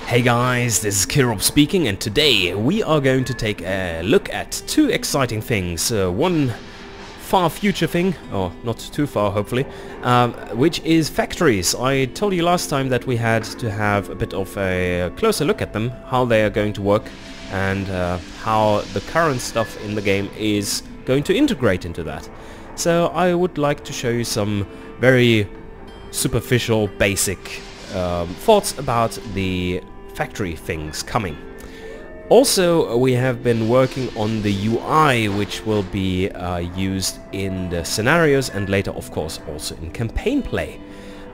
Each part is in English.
Hey guys, this is Killrob speaking, and today we are going to take a look at two exciting things. One far future thing, or not too far hopefully, which is factories. I told you last time that we had to have a bit of a closer look at them, how they are going to work, and how the current stuff in the game is going to integrate into that. So I would like to show you some very superficial, basic thoughts about the factory things coming. Also, we have been working on the UI, which will be used in the scenarios and later, of course, also in campaign play.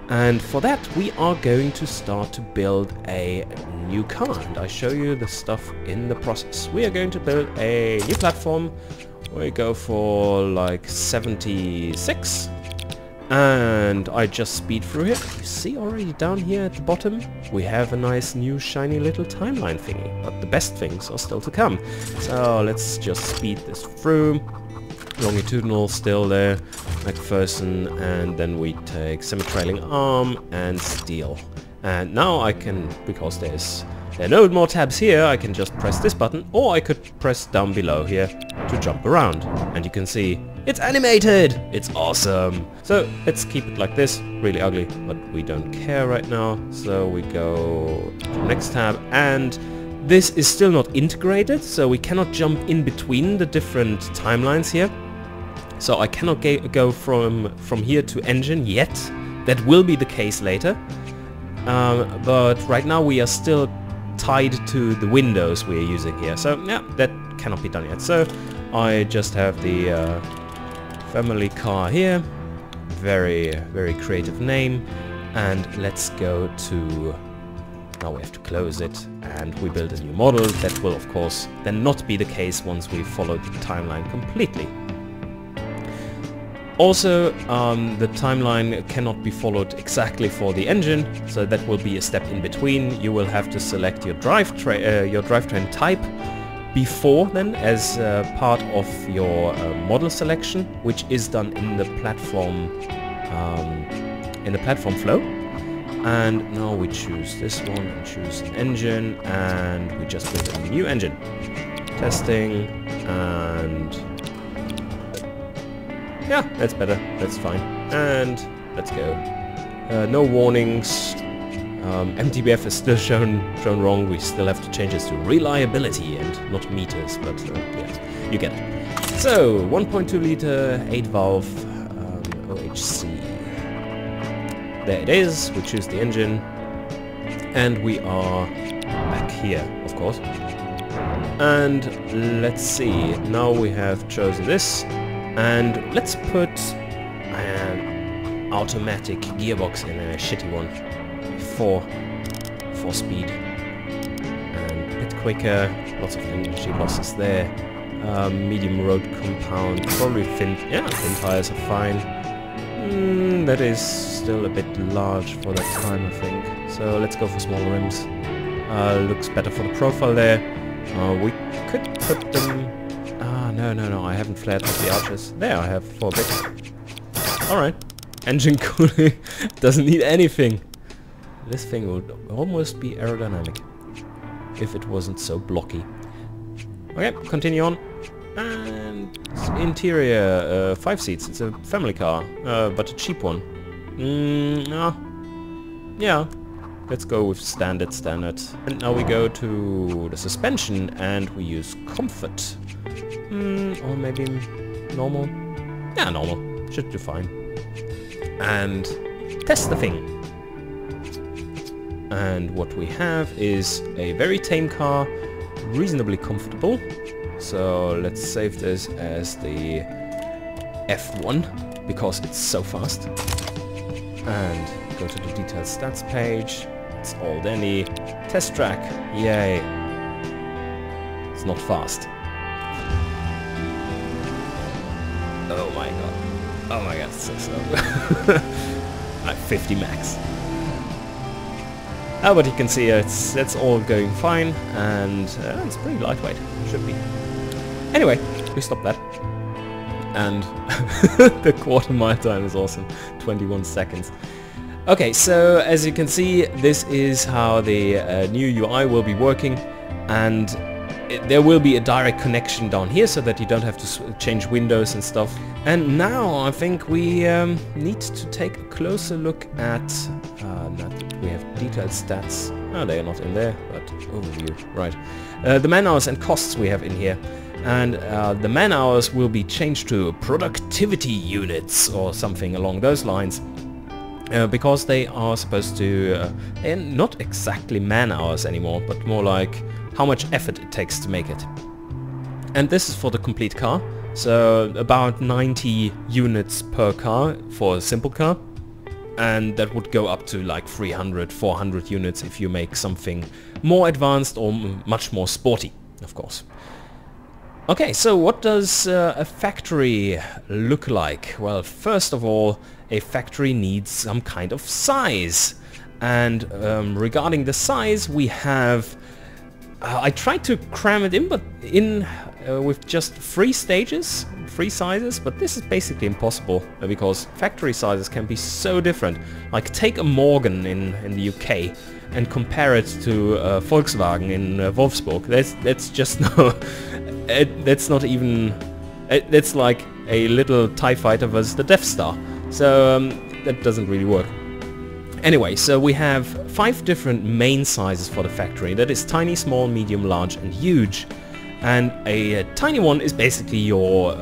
And for that, we are going to start to build a new car, and I show you the stuff in the process. We are going to build a new platform. We go for like 76. And I just speed through here. You see already down here at the bottom, we have a nice new shiny little timeline thingy. But the best things are still to come. So let's just speed this through. Longitudinal still there, McPherson, and then we take semi-trailing arm and steel. And now I can, because there are no more tabs here, I can just press this button, or I could press down below here to jump around. And you can see it's animated! It's awesome! So let's keep it like this, really ugly, but we don't care right now. So we go to the next tab, and this is still not integrated, so we cannot jump in between the different timelines here. So I cannot go from here to engine yet. That will be the case later. But right now we are still tied to the windows we are using here. So yeah, that cannot be done yet. So I just have the family car here. Very, very creative name. And let's go to... Now we have to close it, and we build a new model. That will of course then not be the case once we follow the timeline completely. Also, the timeline cannot be followed exactly for the engine, so that will be a step in between. You will have to select your drivetrain type before then as part of your model selection, which is done in the platform flow. And now we choose this one and choose an engine, and we just build a new engine. Testing, and yeah, that's better, that's fine. And let's go. No warnings. MTBF is still shown wrong. We still have to change this to reliability and not meters, but yeah, you get it. So 1.2 liter, 8 valve, OHC. There it is. We choose the engine, and we are back here, of course. And let's see. Now we have chosen this. And let's put an automatic gearbox in a shitty one. 4 speed. And a bit quicker. Lots of energy losses there. Medium road compound. Probably thin tires are fine. That is still a bit large for that time, I think. So let's go for smaller rims. Looks better for the profile there. We could put them... No, I haven't flared up the arches. There, I have for a bit. Alright. Engine cooling doesn't need anything. This thing would almost be aerodynamic if it wasn't so blocky. Okay, continue on. And interior, 5 seats. It's a family car, but a cheap one. Yeah. Let's go with standard. And now we go to the suspension, and we use comfort. Or maybe normal? Yeah, normal. Should do fine. And test the thing. And what we have is a very tame car, reasonably comfortable. So let's save this as the F1, because it's so fast. And go to the detailed stats page. It's all Danny. Test track. Yay. It's not fast. Oh my god, it's so slow. Like 50 max. But you can see it's all going fine, and it's pretty lightweight, should be. Anyway, we stop that. And the quarter mile time is awesome, 21 seconds. Okay, so as you can see, this is how the new UI will be working, and there will be a direct connection down here so that you don't have to change windows and stuff. And now I think we need to take a closer look at we have detailed stats. Oh, they are not in there, but overview, right. The man hours and costs we have in here. And the man hours will be changed to productivity units or something along those lines. Because they are supposed to, they're not exactly man hours anymore, but more like how much effort it takes to make it. And this is for the complete car, so about 90 units per car for a simple car, and that would go up to like 300, 400 units if you make something more advanced or much more sporty, of course. Okay, so what does a factory look like? Well, first of all, a factory needs some kind of size. And regarding the size, we have... I tried to cram it in, but with just 3 stages, 3 sizes, but this is basically impossible because factory sizes can be so different. Like take a Morgan in the UK and compare it to Volkswagen in Wolfsburg. That's just no... that's not even... that's like a little TIE fighter versus the Death Star. So that doesn't really work. Anyway, so we have 5 different main sizes for the factory. That is tiny, small, medium, large and huge. And a tiny one is basically your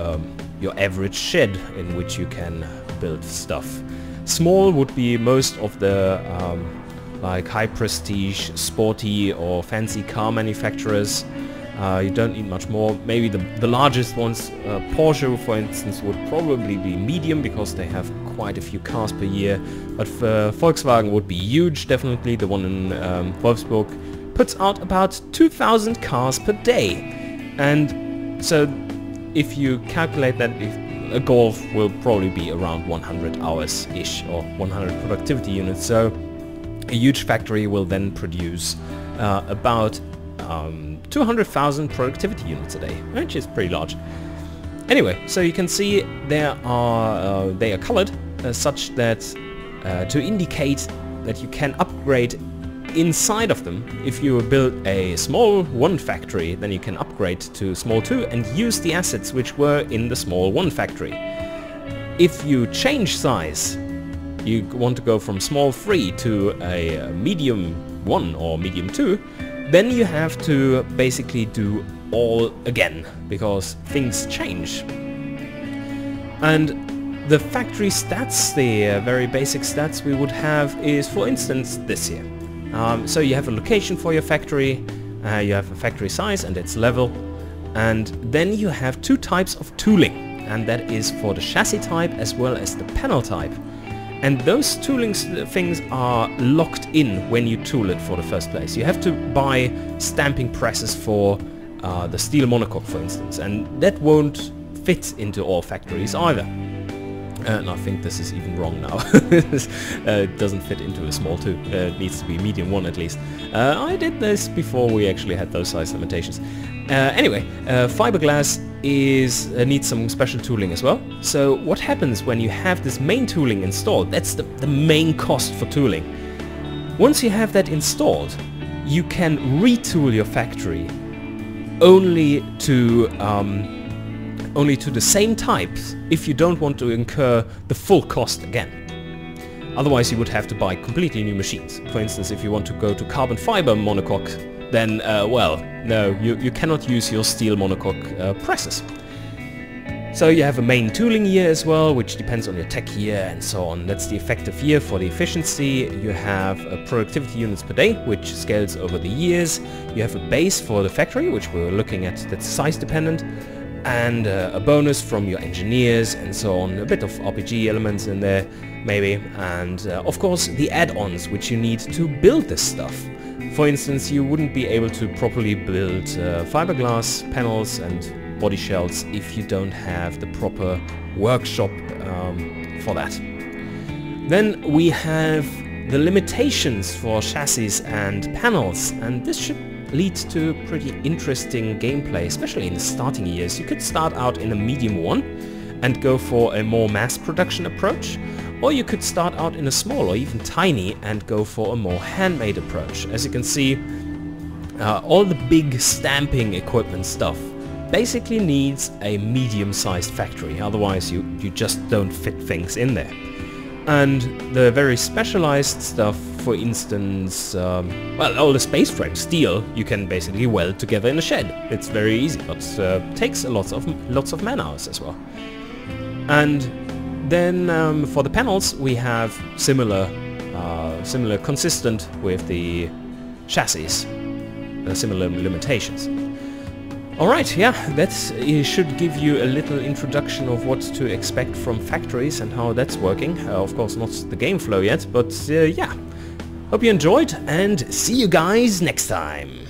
average shed in which you can build stuff. Small would be most of the like high prestige, sporty or fancy car manufacturers. You don't need much more. Maybe the largest ones, Porsche for instance, would probably be medium because they have quite a few cars per year. But Volkswagen would be huge, definitely. The one in Wolfsburg puts out about 2,000 cars per day. And so if you calculate that, a Golf will probably be around 100 hours-ish or 100 productivity units. So a huge factory will then produce about 200,000 productivity units a day, which is pretty large. Anyway, so you can see they are colored such that to indicate that you can upgrade inside of them. If you build a small 1 factory, then you can upgrade to small 2 and use the assets which were in the small 1 factory. If you change size, you want to go from small 3 to a medium 1 or medium 2, then you have to basically do all again, because things change. And the factory stats, the very basic stats we would have is, for instance, this here. So you have a location for your factory, you have a factory size and its level, and then you have 2 types of tooling, and that is for the chassis type as well as the panel type. And those tooling things are locked in when you tool it for the first place. You have to buy stamping presses for the steel monocoque, for instance, and that won't fit into all factories either. And I think this is even wrong now. It doesn't fit into a small 2. It needs to be medium 1 at least. I did this before we actually had those size limitations. Anyway, fiberglass needs some special tooling as well. So what happens when you have this main tooling installed? That's the main cost for tooling. Once you have that installed, you can retool your factory only to the same types if you don't want to incur the full cost again. Otherwise you would have to buy completely new machines. For instance, if you want to go to carbon fiber monocoque, then well, no, you cannot use your steel monocoque presses. So you have a main tooling year as well, which depends on your tech year and so on. That's the effective year for the efficiency. You have productivity units per day, which scales over the years. You have a base for the factory, which we were looking at, that's size dependent, and a bonus from your engineers and so on. A bit of RPG elements in there, maybe, and of course the add-ons which you need to build this stuff. For instance, you wouldn't be able to properly build fiberglass panels and body shells if you don't have the proper workshop for that. Then we have the limitations for chassis and panels, and this should lead to pretty interesting gameplay, especially in the starting years. You could start out in a medium 1 and go for a more mass production approach, Or you could start out in a small or even tiny and go for a more handmade approach. As you can see, all the big stamping equipment stuff basically needs a medium-sized factory, otherwise you just don't fit things in there. And the very specialized stuff, for instance, well, all the space frame steel you can basically weld together in a shed. It's very easy, but takes lots of man hours as well. And then for the panels we have similar consistent with the chassis, similar limitations. Alright, yeah, that should give you a little introduction of what to expect from factories and how that's working. Of course not the game flow yet, but yeah. Hope you enjoyed and see you guys next time.